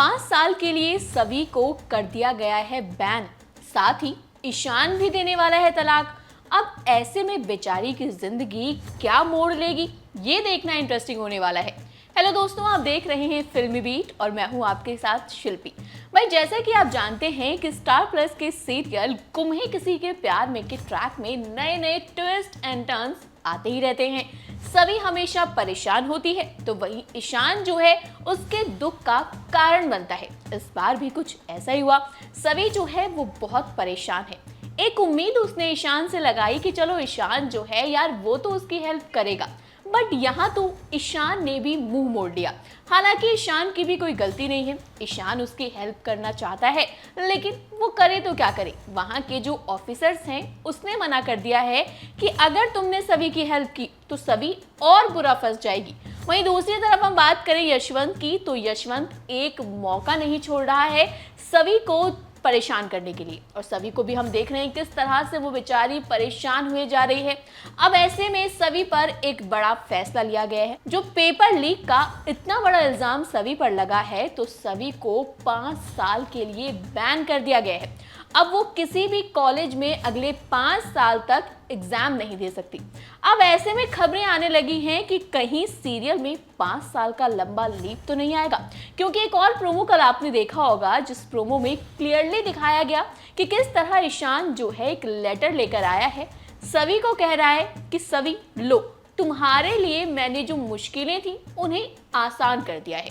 5 साल के लिए सभी को कर दिया गया है बैन, साथ ही ईशान भी देने वाला है तलाक। अब ऐसे में बेचारी की जिंदगी क्या मोड़ लेगी, ये देखना इंटरेस्टिंग होने वाला है। हेलो दोस्तों, आप देख रहे हैं फिल्मी बीट और मैं हूं आपके साथ शिल्पी। भाई, जैसा कि आप जानते हैं कि स्टार प्लस के सीरियल गुम है किसी के प्यार में के ट्रैक में नए नए ट्विस्ट एंड टर्न्स आते ही रहते हैं। सभी हमेशा परेशान होती है तो वहीं ईशान जो है उसके दुख का कारण बनता है। इस बार भी कुछ ऐसा ही हुआ। सभी जो है वो बहुत परेशान है। एक उम्मीद उसने ईशान से लगाई कि चलो ईशान जो है यार वो तो उसकी हेल्प करेगा, बट यहाँ तो ईशान ने भी मुंह मोड़ लिया। हालांकि ईशान की भी कोई गलती नहीं है, ईशान उसकी हेल्प करना चाहता है, लेकिन वो करे तो क्या करे। वहाँ के जो ऑफिसर्स हैं उसने मना कर दिया है कि अगर तुमने सभी की हेल्प की तो सभी और बुरा फंस जाएगी। वहीं दूसरी तरफ हम बात करें यशवंत की, तो यशवंत एक मौका नहीं छोड़ रहा है सभी को परेशान करने के लिए, और सभी को भी हम देख रहे हैं किस तरह से वो बेचारी परेशान हुए जा रही है। अब ऐसे में सभी पर एक बड़ा फैसला लिया गया है। जो पेपर लीक का इतना बड़ा इल्जाम सभी पर लगा है, तो सभी को 5 साल के लिए बैन कर दिया गया है। अब वो किसी भी कॉलेज में अगले 5 साल तक एग्जाम नहीं दे सकती। अब ऐसे में खबरें आने लगी हैं कि कहीं सीरियल में 5 साल का लंबा लीप तो नहीं आएगा, क्योंकि एक और प्रोमो कल आपने देखा होगा, जिस प्रोमो में क्लियरली दिखाया गया कि किस तरह ईशान जो है एक लेटर लेकर आया है। सभी को कह रहा है कि सभी लो, तुम्हारे लिए मैंने जो मुश्किलें थी उन्हें आसान कर दिया है।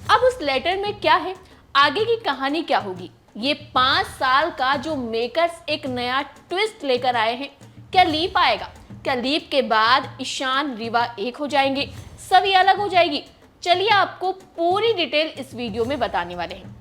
अब उस लेटर में क्या है, आगे की कहानी क्या होगी, ये 5 साल का जो मेकर्स एक नया ट्विस्ट लेकर आए हैं, क्या लीप आएगा? क्या लीप के बाद ईशान रीवा एक हो जाएंगे, सभी अलग हो जाएगी? चलिए आपको पूरी डिटेल इस वीडियो में बताने वाले हैं।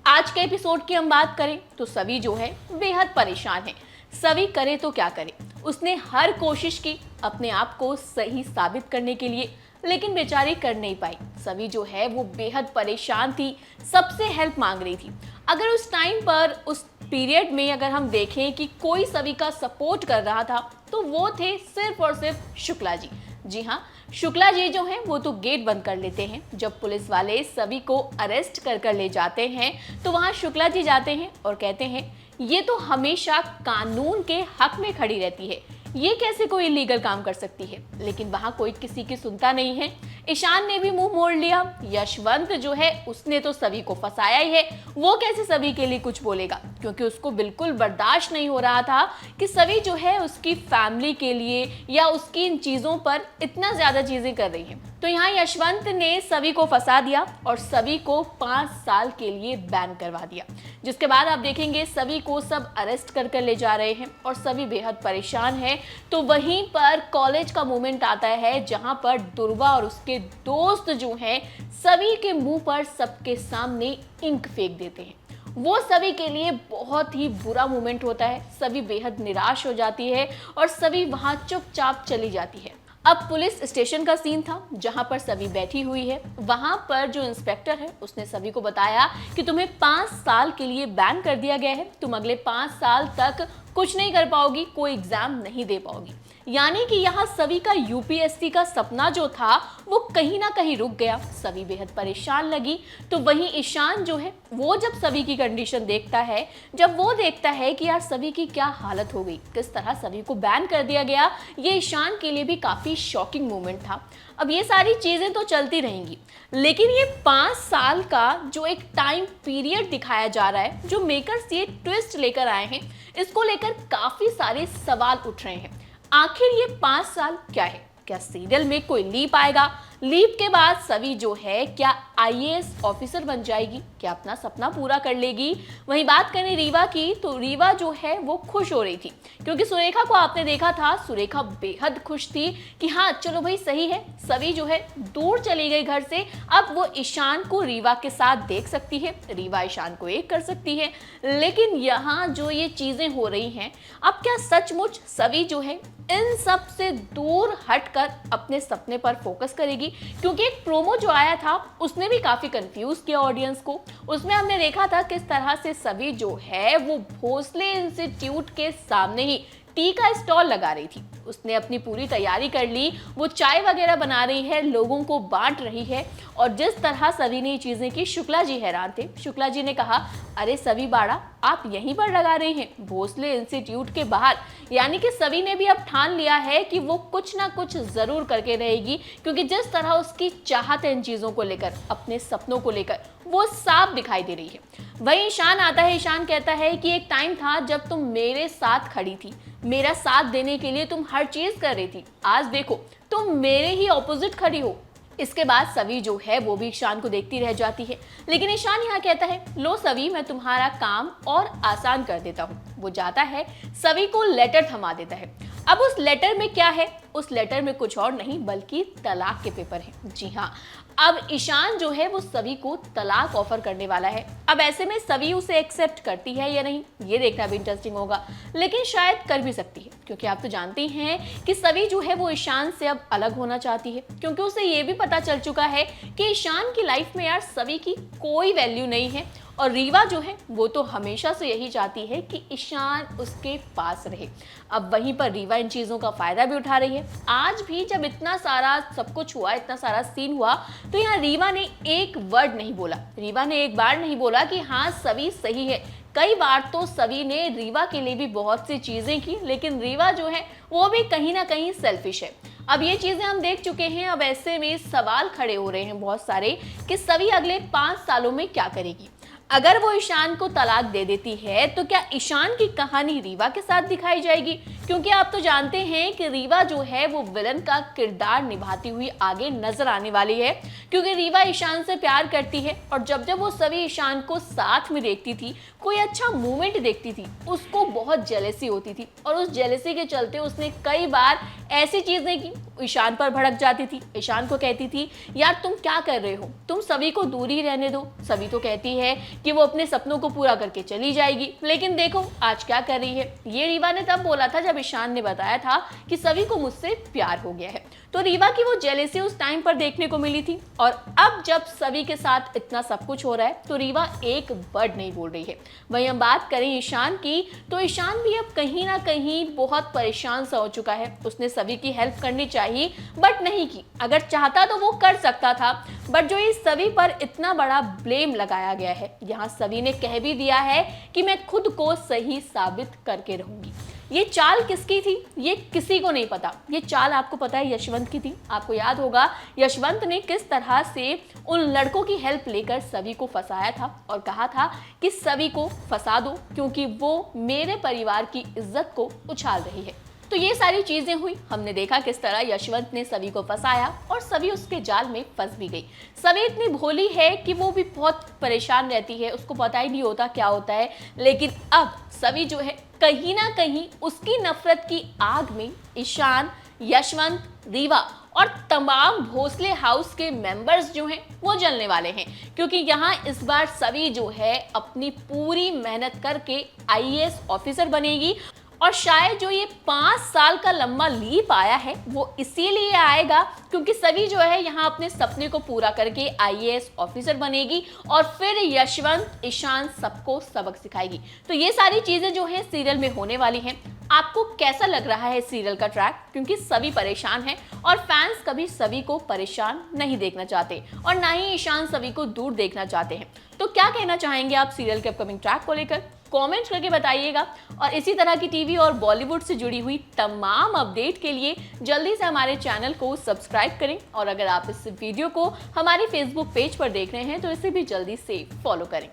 आज के एपिसोड की हम बात करें तो सभी जो है बेहद परेशान है। सभी करे तो क्या करे, उसने हर कोशिश की अपने आप को सही साबित करने के लिए, लेकिन बेचारी कर नहीं पाई। सभी जो है वो बेहद परेशान थी, सबसे हेल्प मांग रही थी। अगर उस टाइम पर, उस पीरियड में अगर हम देखें कि कोई सभी का सपोर्ट कर रहा था, तो वो थे सिर्फ और सिर्फ शुक्ला जी। जी हाँ, शुक्ला जी जो हैं वो तो गेट बंद कर लेते हैं। जब पुलिस वाले सभी को अरेस्ट कर ले जाते हैं, तो वहाँ शुक्ला जी जाते हैं और कहते हैं ये तो हमेशा कानून के हक में खड़ी रहती है, ये कैसे कोई इलीगल काम कर सकती है। लेकिन वहां कोई किसी की सुनता नहीं है। ईशान ने भी मुंह मोड़ लिया। यशवंत जो है उसने तो सभी को फंसाया ही है, वो कैसे सभी के लिए कुछ बोलेगा, क्योंकि उसको बिल्कुल बर्दाश्त नहीं हो रहा था कि सभी जो है उसकी फैमिली के लिए या उसकी इन चीजों पर इतना ज्यादा चीजें कर रही है। तो यहाँ यशवंत ने सभी को फंसा दिया और सभी को 5 साल के लिए बैन करवा दिया, जिसके बाद आप देखेंगे सभी को सब अरेस्ट कर ले जा रहे हैं और सभी बेहद परेशान है। तो वहीं पर कॉलेज का मोमेंट आता है, जहां पर दुर्वा और उसके दोस्त जो हैं सभी के मुंह पर सबके सामने इंक फेंक देते हैं। वो सभी के लिए बहुत ही बुरा मोमेंट होता है। सभी बेहद निराश हो जाती है और सभी वहां चुपचाप चली जाती है। अब पुलिस स्टेशन का सीन था, जहां पर सभी बैठी हुई है। वहां पर जो इंस्पेक्टर है उसने सभी को बताया कि तुम्हें 5 साल के लिए बैन कर दिया गया है, तुम अगले 5 साल तक कुछ नहीं कर पाओगी, कोई एग्जाम नहीं दे पाओगी। यानी कि यहाँ सभी का यूपीएससी का सपना जो था वो कहीं ना कहीं रुक गया। सभी बेहद परेशान लगी। तो वहीं ईशान जो है वो जब सभी की कंडीशन देखता है, जब वो देखता है कि यार सभी की क्या हालत हो गई, किस तरह सभी को बैन कर दिया गया, ये ईशान के लिए भी काफी शॉकिंग मोमेंट था। अब ये सारी चीजें तो चलती रहेंगी, लेकिन ये 5 साल का जो एक टाइम पीरियड दिखाया जा रहा है, जो मेकर्स ये ट्विस्ट लेकर आए हैं, इसको लेकर काफी सारे सवाल उठ रहे हैं। आखिर ये 5 साल क्या है? क्या सीरियल में कोई लीप आएगा? लीप के बाद सभी जो है क्या आईएएस ऑफिसर बन जाएगी? क्या अपना सपना पूरा कर लेगी? वहीं बात करें रीवा की, तो रीवा जो है वो खुश हो रही थी, क्योंकि सुरेखा को आपने देखा था, सुरेखा बेहद खुश थी कि हाँ चलो भाई सही है, सभी जो है दूर चली गई घर से, अब वो ईशान को रीवा के साथ देख सकती है, रीवा ईशान को एक कर सकती है। लेकिन यहाँ जो ये चीजें हो रही हैं, अब क्या सचमुच सभी जो है इन सब से दूर हटकर अपने सपने पर फोकस करेगी? क्योंकि एक प्रोमो जो आया था उसने भी काफी कंफ्यूज किया ऑडियंस को। उसमें हमने देखा था किस तरह से सभी जो है वो भोसले इंस्टीट्यूट के सामने ही टी का स्टॉल लगा रही थी। उसने अपनी पूरी तैयारी कर ली, वो चाय वगैरह बना रही है, लोगों को बांट रही है। और जिस तरह सवी ने ये चीजें की, शुक्ला जी हैरान थे। शुक्ला जी ने कहा, अरे सवी बाड़ा, आप यहीं पर लगा रही हैं, भोसले इंस्टीट्यूट के बाहर। यानी कि सवी ने भी अब ठान लिया है कि वो कुछ ना कुछ जरूर करके रहेगी, क्योंकि जिस तरह उसकी चाहत है इन चीजों को लेकर, अपने सपनों को लेकर, वो साफ दिखाई दे रही है। वहीं ईशान आता है। ईशान कहता है कि एक टाइम था जब तुम मेरे साथ खड़ी थी, मेरा साथ देने के लिए तुम हर चीज कर रही थी। आज देखो तुम मेरे ही ऑपोजिट खड़ी हो। इसके बाद सवी जो है वो भी ईशान को देखती रह जाती है। लेकिन ईशान यहाँ कहता है, लो सवी, मैं तुम्हारा काम और आसान कर देता हूँ। वो जाता है, सवी को लेटर थमा देता है। अब उस लेटर में क्या है? उस लेटर में कुछ और नहीं बल्कि तलाक के पेपर हैं। जी हाँ, अब ईशान जो है वो सवी को तलाक ऑफर करने वाला है। अब ऐसे में सवी उसे एक्सेप्ट करती है या नहीं, ये देखना भी इंटरेस्टिंग होगा। लेकिन शायद कर भी सकती है, क्योंकि आप तो जानती हैं कि सवी जो है वो ईशान से अब अलग होना चाहती है, क्योंकि उसे ये भी पता चल चुका है कि ईशान की लाइफ में यार सवी की कोई वैल्यू नहीं है। और रीवा जो है वो तो हमेशा से यही चाहती है कि ईशान उसके पास रहे। अब वहीं पर रीवा इन चीज़ों का फायदा भी उठा रही है। आज भी जब इतना सारा सब कुछ हुआ, इतना सारा सीन हुआ, तो यहाँ रीवा ने एक वर्ड नहीं बोला। रीवा ने एक बार नहीं बोला कि हाँ सवी सही है। कई बार तो सवी ने रीवा के लिए भी बहुत सी चीज़ें की, लेकिन रीवा जो है वो भी कहीं ना कहीं सेल्फिश है। अब ये चीजें हम देख चुके हैं। अब ऐसे में सवाल खड़े हो रहे हैं बहुत सारे कि सवी अगले 5 सालों में क्या करेगी। अगर वो ईशान को तलाक दे देती है तो क्या ईशान की कहानी रीवा के साथ दिखाई जाएगी? क्योंकि आप तो जानते हैं कि रीवा जो है वो विलन का किरदार निभाती हुई आगे नजर आने वाली है, क्योंकि रीवा ईशान से प्यार करती है। और जब जब वो सभी ईशान को साथ में देखती थी, कोई अच्छा मूवमेंट देखती थी, उसको बहुत जेलेसी होती थी। और उस जेलेसी के चलते उसने कई बार ऐसी चीजें की, ईशान पर भड़क जाती थी। ईशान को कहती थी, यार तुम क्या कर रहे हो, तुम सभी को दूर ही रहने दो। सभी तो कहती है कि वो अपने सपनों को पूरा करके चली जाएगी, लेकिन देखो आज क्या कर रही है। ये रीवा ने तब बोला था जब ईशान ने बताया था कि सभी को मुझसे प्यार हो गया है। तो रीवा की वो जेलेसी उस टाइम पर देखने को मिली थी। और अब जब सभी के साथ इतना सब कुछ हो रहा है तो रीवा एक वर्ड नहीं बोल रही है। वहीं हम बात करें ईशान की, तो ईशान भी अब कहीं ना कहीं बहुत परेशान सा हो चुका है। उसने सभी की हेल्प करनी चाहिए बट नहीं की। अगर चाहता तो वो कर सकता था, बट जो इस सभी पर इतना बड़ा ब्लेम लगाया गया है, यहाँ सभी ने कह भी दिया है कि मैं खुद को सही साबित करके रहूंगी। ये चाल किसकी थी ये किसी को नहीं पता। ये चाल आपको पता है यशवंत की थी। आपको याद होगा यशवंत ने किस तरह से उन लड़कों की हेल्प लेकर सभी को फंसाया था और कहा था कि सभी को फंसा दो क्योंकि वो मेरे परिवार की इज्जत को उछाल रही है। तो ये सारी चीजें हुई। हमने देखा किस तरह यशवंत ने सभी को फंसाया और सभी उसके जाल में फंस भी गई। सभी इतनी भोली है कि वो भी बहुत परेशान रहती है, उसको पता ही नहीं होता क्या होता है। लेकिन अब सभी जो है कहीं ना कहीं उसकी नफरत की आग में ईशान, यशवंत, रीवा और तमाम भोसले हाउस के मेंबर्स जो हैं वो जलने वाले हैं, क्योंकि यहाँ इस बार सभी जो है अपनी पूरी मेहनत करके आईएएस ऑफिसर बनेगी। और शायद जो ये 5 साल का लंबा लीप आया है वो इसीलिए आएगा क्योंकि सभी जो है यहाँ अपने सपने को पूरा करके आईएएस ऑफिसर बनेगी और फिर यशवंत, ईशान सबको सबक सिखाएगी। तो ये सारी चीजें जो है सीरियल में होने वाली हैं। आपको कैसा लग रहा है सीरियल का ट्रैक? क्योंकि सभी परेशान हैं और फैंस कभी सभी को परेशान नहीं देखना चाहते और ना ही ईशान सभी को दूर देखना चाहते हैं। तो क्या कहना चाहेंगे आप सीरियल के अपकमिंग ट्रैक को लेकर? कमेंट करके बताइएगा। और इसी तरह की टीवी और बॉलीवुड से जुड़ी हुई तमाम अपडेट के लिए जल्दी से हमारे चैनल को सब्सक्राइब करें। और अगर आप इस वीडियो को हमारे फेसबुक पेज पर देख रहे हैं तो इसे भी जल्दी से फॉलो करें।